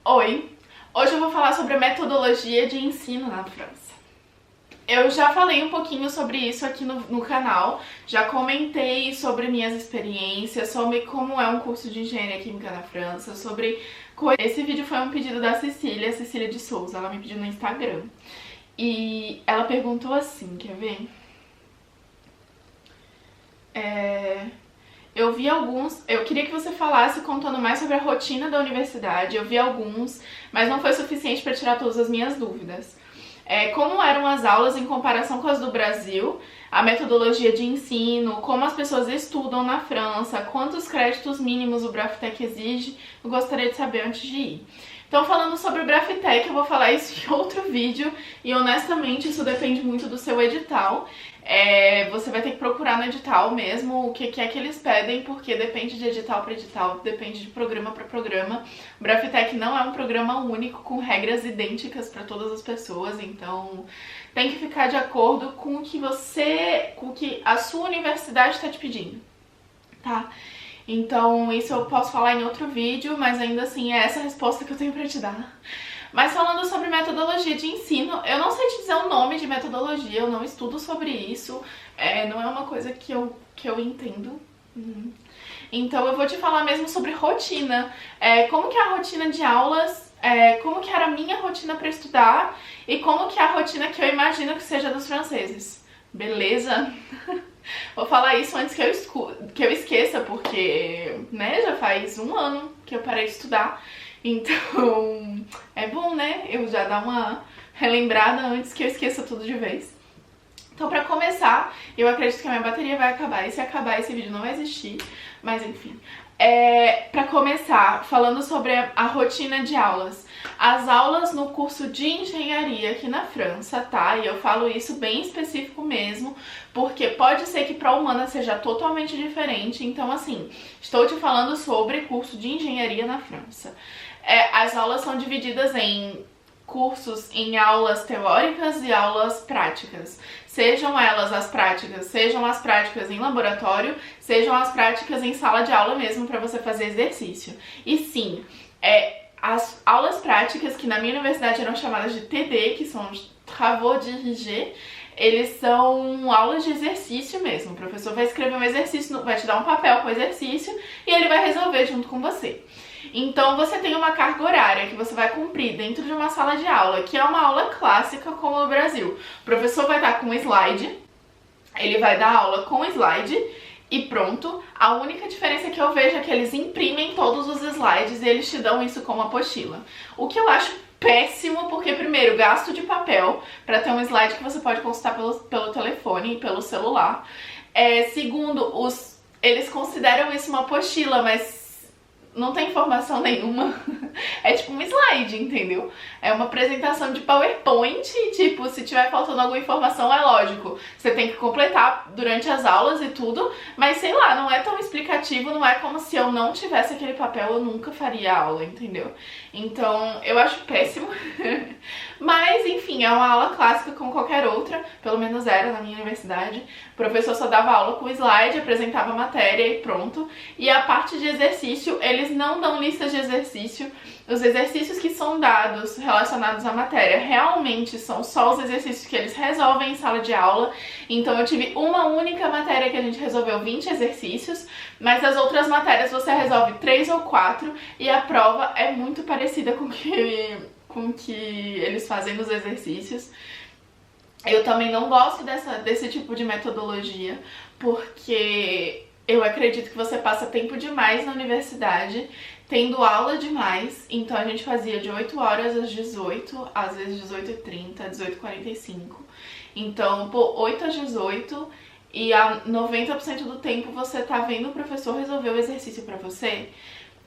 Oi! Hoje eu vou falar sobre a metodologia de ensino na França. Eu já falei um pouquinho sobre isso aqui no canal, já comentei sobre minhas experiências, sobre como é um curso de engenharia química na França, sobre... Esse vídeo foi um pedido da Cecília de Souza, ela me pediu no Instagram. E ela perguntou assim, quer ver? Eu vi alguns, eu queria que você falasse contando mais sobre a rotina da universidade, eu vi alguns, mas não foi suficiente para tirar todas as minhas dúvidas. Como eram as aulas em comparação com as do Brasil, a metodologia de ensino, como as pessoas estudam na França, quantos créditos mínimos o Braftec exige, eu gostaria de saber antes de ir. Então, falando sobre o Braftec, eu vou falar isso em outro vídeo e honestamente isso depende muito do seu edital. Você vai ter que procurar no edital mesmo o que é que eles pedem, porque depende de edital para edital, depende de programa para programa. O Braftec não é um programa único com regras idênticas para todas as pessoas, então tem que ficar de acordo com o que a sua universidade está te pedindo, tá? Então isso eu posso falar em outro vídeo, mas ainda assim é essa a resposta que eu tenho pra te dar. Mas falando sobre metodologia de ensino, eu não sei te dizer o nome de metodologia, eu não estudo sobre isso, não é uma coisa que eu entendo. Então eu vou te falar mesmo sobre rotina, como que é a rotina de aulas, como que era a minha rotina pra estudar e como que é a rotina que eu imagino que seja dos franceses. Beleza? Vou falar isso antes que eu esqueça, porque, né, já faz um ano que eu parei de estudar, então é bom, né, eu já dar uma relembrada antes que eu esqueça tudo de vez. Então, pra começar, eu acredito que a minha bateria vai acabar, e se acabar esse vídeo não vai existir, mas enfim. Pra começar, falando sobre a rotina de aulas. As aulas no curso de engenharia aqui na França, tá? E eu falo isso bem específico mesmo, porque pode ser que para humanas seja totalmente diferente. Então, assim, estou te falando sobre curso de engenharia na França. As aulas são divididas em cursos em aulas teóricas e aulas práticas. Sejam elas as práticas em laboratório, sejam as práticas em sala de aula mesmo para você fazer exercício. E sim, as aulas práticas, que na minha universidade eram chamadas de TD, que são os Travaux Dirigés, eles são aulas de exercício mesmo. O professor vai escrever um exercício, vai te dar um papel com o exercício e ele vai resolver junto com você. Então você tem uma carga horária que você vai cumprir dentro de uma sala de aula, que é uma aula clássica como no Brasil. O professor vai estar com um slide, ele vai dar aula com slide e pronto. A única diferença que eu vejo é que eles imprimem todos os slides e eles te dão isso como apostila. O que eu acho péssimo, porque primeiro, gasto de papel para ter um slide que você pode consultar pelo telefone e pelo celular. Segundo, eles consideram isso uma apostila, mas não tem informação nenhuma. É tipo um slide, entendeu? É uma apresentação de PowerPoint e, tipo, se tiver faltando alguma informação, é lógico. Você tem que completar durante as aulas e tudo, mas sei lá, não é tão explicativo, não é como se eu não tivesse aquele papel, eu nunca faria aula, entendeu? Então, eu acho péssimo. Mas, enfim, é uma aula clássica como qualquer outra, pelo menos era na minha universidade. O professor só dava aula com slide, apresentava a matéria e pronto. E a parte de exercício, eles não dão listas de exercício. Os exercícios que são dados relacionados à matéria realmente são só os exercícios que eles resolvem em sala de aula. Então eu tive uma única matéria que a gente resolveu 20 exercícios, mas as outras matérias você resolve 3 ou 4 e a prova é muito parecida com o que eles fazem nos exercícios. Eu também não gosto desse tipo de metodologia, porque eu acredito que você passa tempo demais na universidade, tendo aula demais, então a gente fazia de 8 horas às 18, às vezes 18h30, 18h45. Então, por 8 às 18 e a 90% do tempo você tá vendo o professor resolver o exercício pra você.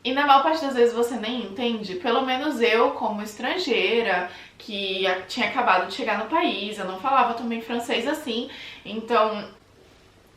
E na maior parte das vezes você nem entende, pelo menos eu, como estrangeira, que tinha acabado de chegar no país, eu não falava também francês assim, então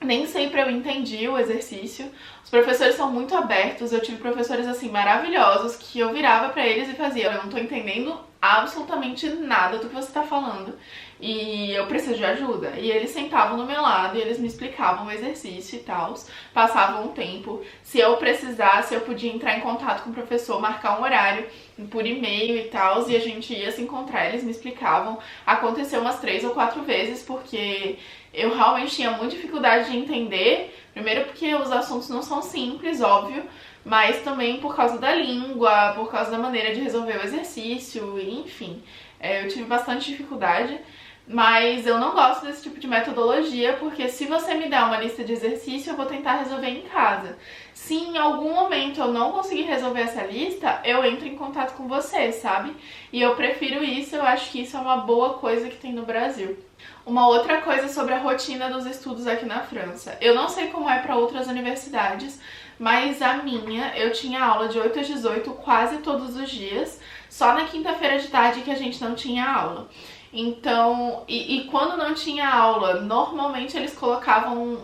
nem sempre eu entendi o exercício. Os professores são muito abertos, eu tive professores assim maravilhosos que eu virava pra eles e fazia, eu não tô entendendo absolutamente nada do que você tá falando e eu preciso de ajuda. E eles sentavam no meu lado e eles me explicavam o exercício e tal, passavam um tempo. Se eu precisasse, eu podia entrar em contato com o professor, marcar um horário por e-mail e tal, e a gente ia se encontrar, eles me explicavam. Aconteceu umas 3 ou 4 vezes, porque eu realmente tinha muita dificuldade de entender. Primeiro porque os assuntos não são simples, óbvio, mas também por causa da língua, por causa da maneira de resolver o exercício, enfim. Eu tive bastante dificuldade, mas eu não gosto desse tipo de metodologia, porque se você me der uma lista de exercício, eu vou tentar resolver em casa. Se em algum momento eu não conseguir resolver essa lista, eu entro em contato com você, sabe? E eu prefiro isso, eu acho que isso é uma boa coisa que tem no Brasil. Uma outra coisa sobre a rotina dos estudos aqui na França. Eu não sei como é para outras universidades, mas a minha, eu tinha aula de 8 às 18 quase todos os dias, só na quinta-feira de tarde que a gente não tinha aula. Então, e quando não tinha aula, normalmente eles colocavam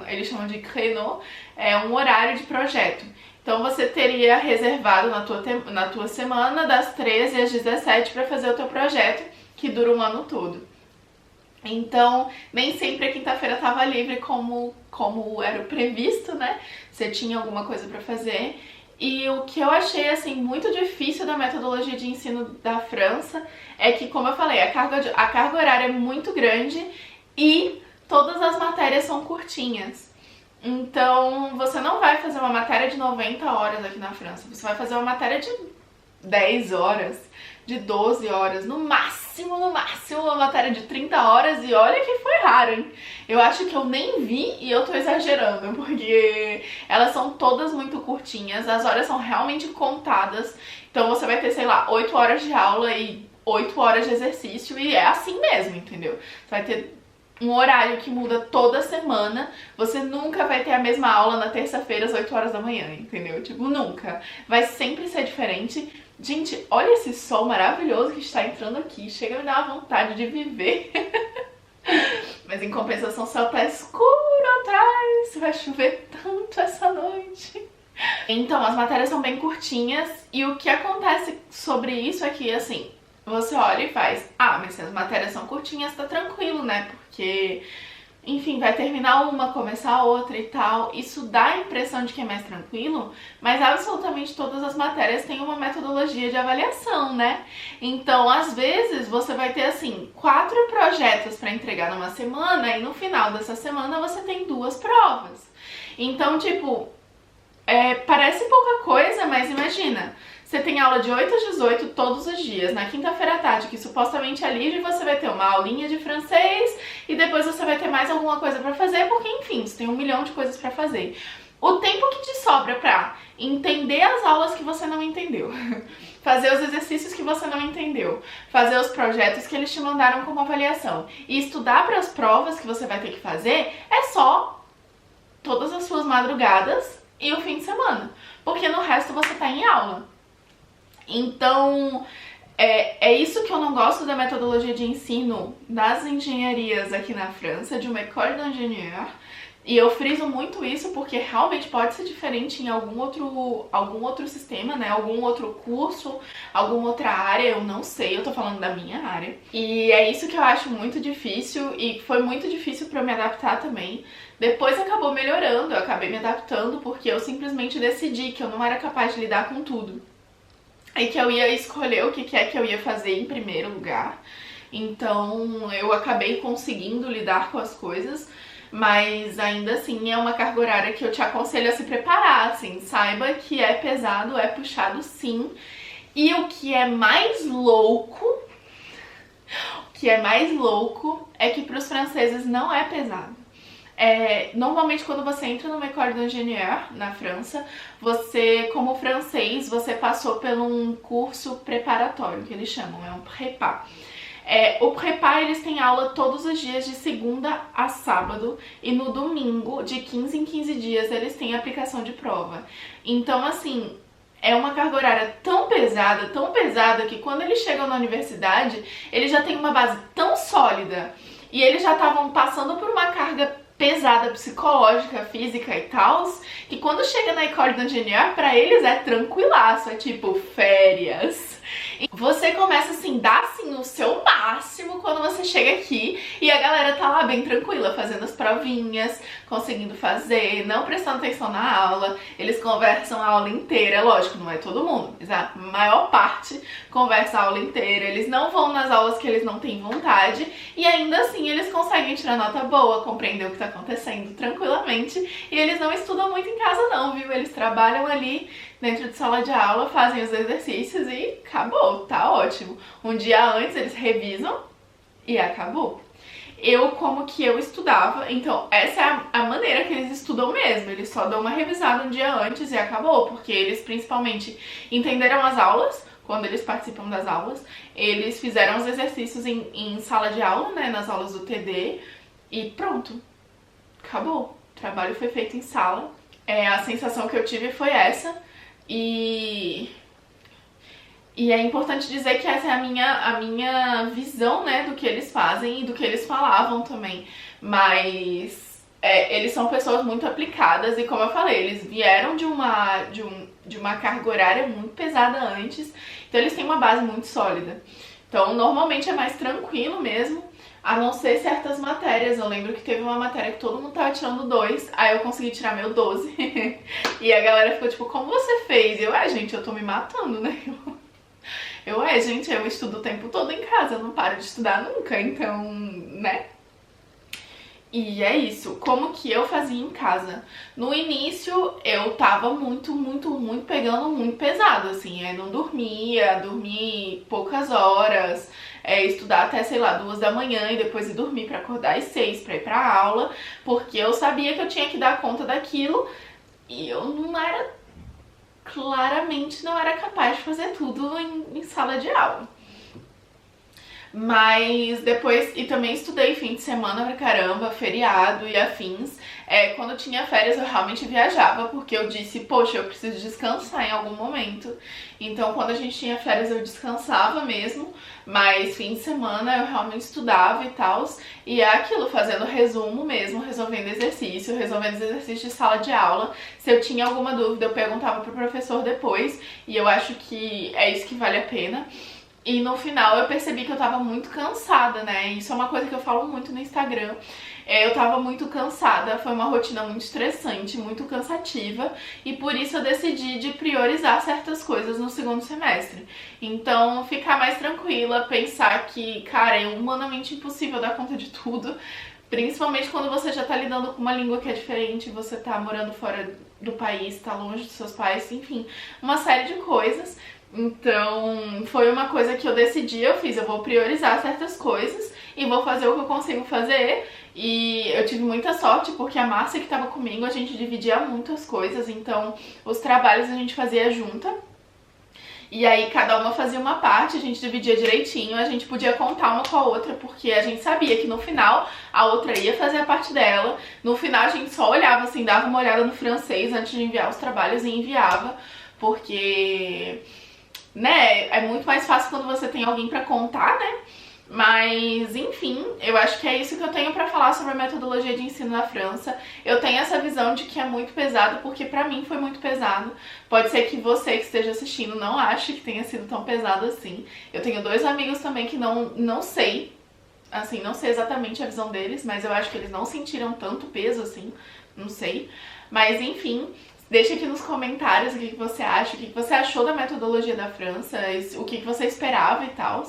eles chamam de créneau, um horário de projeto. Então você teria reservado na tua semana das 13 às 17 para fazer o teu projeto, que dura um ano todo. Então, nem sempre a quinta-feira estava livre como era o previsto, né? Você tinha alguma coisa para fazer. E o que eu achei, assim, muito difícil da metodologia de ensino da França é que, como eu falei, a carga horária é muito grande e todas as matérias são curtinhas. Então, você não vai fazer uma matéria de 90 horas aqui na França. Você vai fazer uma matéria de 10 horas, de 12 horas, no máximo, uma matéria de 30 horas, e olha que foi raro, hein? Eu acho que eu nem vi e eu tô exagerando, porque elas são todas muito curtinhas, as horas são realmente contadas, então você vai ter, sei lá, 8 horas de aula e 8 horas de exercício, e é assim mesmo, entendeu? Você vai ter um horário que muda toda semana, você nunca vai ter a mesma aula na terça-feira às 8 horas da manhã, entendeu? Tipo, nunca. Vai sempre ser diferente. Gente, olha esse sol maravilhoso que está entrando aqui, chega a me dar uma vontade de viver. Mas em compensação o céu tá escuro atrás, vai chover tanto essa noite. Então, as matérias são bem curtinhas e o que acontece sobre isso é que, assim, você olha e faz, mas se as matérias são curtinhas, tá tranquilo, né? Porque, enfim, vai terminar uma, começar a outra e tal. Isso dá a impressão de que é mais tranquilo, mas absolutamente todas as matérias têm uma metodologia de avaliação, né? Então, às vezes, você vai ter, assim, 4 projetos para entregar numa semana e no final dessa semana você tem 2 provas. Então, tipo, parece pouca coisa, mas imagina, você tem aula de 8 às 18 todos os dias. Na quinta-feira à tarde, que supostamente é livre, você vai ter uma aulinha de francês e depois você vai ter mais alguma coisa pra fazer, porque, enfim, você tem 1 milhão de coisas pra fazer. O tempo que te sobra pra entender as aulas que você não entendeu, fazer os exercícios que você não entendeu, fazer os projetos que eles te mandaram como avaliação e estudar para as provas que você vai ter que fazer, é só todas as suas madrugadas e o fim de semana, porque no resto você tá em aula. Então, é isso que eu não gosto da metodologia de ensino das engenharias aqui na França, de uma école d'ingénieur. E eu friso muito isso porque realmente pode ser diferente em algum outro sistema, né? Algum outro curso, alguma outra área, eu não sei, eu tô falando da minha área. E é isso que eu acho muito difícil e foi muito difícil pra eu me adaptar também. Depois acabou melhorando, eu acabei me adaptando porque eu simplesmente decidi que eu não era capaz de lidar com tudo. E que eu ia escolher o que é que eu ia fazer em primeiro lugar. Então eu acabei conseguindo lidar com as coisas, mas ainda assim é uma carga horária que eu te aconselho a se preparar, assim, saiba que é pesado, é puxado sim. E o que é mais louco, é que para os franceses não é pesado. Normalmente quando você entra numa école d'ingénieur na França, você, como francês, você passou por um curso preparatório, que eles chamam, é um prépa. O prépa, eles têm aula todos os dias de segunda a sábado e no domingo, de 15 em 15 dias, eles têm aplicação de prova. Então, assim, é uma carga horária tão pesada que quando eles chegam na universidade, eles já têm uma base tão sólida e eles já estavam passando por uma carga pesada, psicológica, física e tal, que quando chega na école d'ingénieur, pra eles é tranquilaço, é tipo férias. Você começa assim, dá assim o seu máximo quando você chega aqui e a galera tá lá bem tranquila, fazendo as provinhas, conseguindo fazer, não prestando atenção na aula. Eles conversam a aula inteira, lógico, não é todo mundo, mas a maior parte conversa a aula inteira. Eles não vão nas aulas que eles não têm vontade e ainda assim eles conseguem tirar nota boa, compreender o que tá acontecendo tranquilamente. E eles não estudam muito em casa não, viu? Eles trabalham ali dentro de sala de aula, fazem os exercícios e acabou, tá ótimo. Um dia antes eles revisam e acabou. Como que eu estudava, então essa é a maneira que eles estudam mesmo, eles só dão uma revisada um dia antes e acabou, porque eles principalmente entenderam as aulas, quando eles participam das aulas, eles fizeram os exercícios em sala de aula, né, nas aulas do TD e pronto, acabou. O trabalho foi feito em sala, a sensação que eu tive foi essa. E é importante dizer que essa é a minha visão, né, do que eles fazem e do que eles falavam também. Mas eles são pessoas muito aplicadas e, como eu falei, eles vieram de uma carga horária muito pesada antes, então eles têm uma base muito sólida. Então, normalmente é mais tranquilo mesmo, a não ser certas matérias. Eu lembro que teve uma matéria que todo mundo tava tirando 2, aí eu consegui tirar meu 12. E a galera ficou tipo, como você fez? E eu, gente, eu tô me matando, né? Gente, eu estudo o tempo todo em casa, eu não paro de estudar nunca, então, né? E é isso. Como que eu fazia em casa? No início eu tava muito pegando muito pesado, assim. Eu não dormia, dormi poucas horas, estudar até, sei lá, 2 da manhã e depois ir dormir pra acordar às 6 pra ir pra aula, porque eu sabia que eu tinha que dar conta daquilo e eu não era, claramente não era capaz de fazer tudo em sala de aula. Mas depois, e também estudei fim de semana pra caramba, feriado e afins. Quando eu tinha férias eu realmente viajava, porque eu disse, poxa, eu preciso descansar em algum momento. Então quando a gente tinha férias eu descansava mesmo, mas fim de semana eu realmente estudava e tal. E é aquilo, fazendo resumo mesmo, resolvendo exercício, resolvendo os exercícios de sala de aula. Se eu tinha alguma dúvida eu perguntava pro professor depois, e eu acho que é isso que vale a pena. E no final eu percebi que eu tava muito cansada, né? Isso é uma coisa que eu falo muito no Instagram. Eu tava muito cansada, foi uma rotina muito estressante, muito cansativa. E por isso eu decidi de priorizar certas coisas no segundo semestre. Então, ficar mais tranquila, pensar que, cara, é humanamente impossível dar conta de tudo. Principalmente quando você já tá lidando com uma língua que é diferente, você tá morando fora do país, tá longe dos seus pais, enfim, uma série de coisas. Então, foi uma coisa que eu decidi, eu vou priorizar certas coisas e vou fazer o que eu consigo fazer. E eu tive muita sorte porque a Márcia que tava comigo, a gente dividia muitas coisas, então os trabalhos a gente fazia junta. E aí cada uma fazia uma parte, a gente dividia direitinho, a gente podia contar uma com a outra, porque a gente sabia que no final a outra ia fazer a parte dela. No final a gente só olhava assim, dava uma olhada no francês antes de enviar os trabalhos e enviava, porque, né, é muito mais fácil quando você tem alguém pra contar, né? Mas, enfim, eu acho que é isso que eu tenho pra falar sobre a metodologia de ensino na França. Eu tenho essa visão de que é muito pesado, porque pra mim foi muito pesado. Pode ser que você que esteja assistindo não ache que tenha sido tão pesado assim. Eu tenho 2 amigos também que não sei, assim, não sei exatamente a visão deles, mas eu acho que eles não sentiram tanto peso assim, não sei. Mas, enfim, deixa aqui nos comentários o que você acha, o que você achou da metodologia da França, o que você esperava e tal.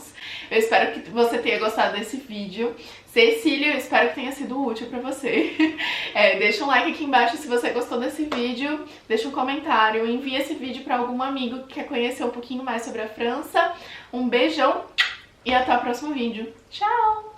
Eu espero que você tenha gostado desse vídeo. Cecília, eu espero que tenha sido útil pra você. Deixa um like aqui embaixo se você gostou desse vídeo, deixa um comentário, envia esse vídeo pra algum amigo que quer conhecer um pouquinho mais sobre a França. Um beijão e até o próximo vídeo. Tchau!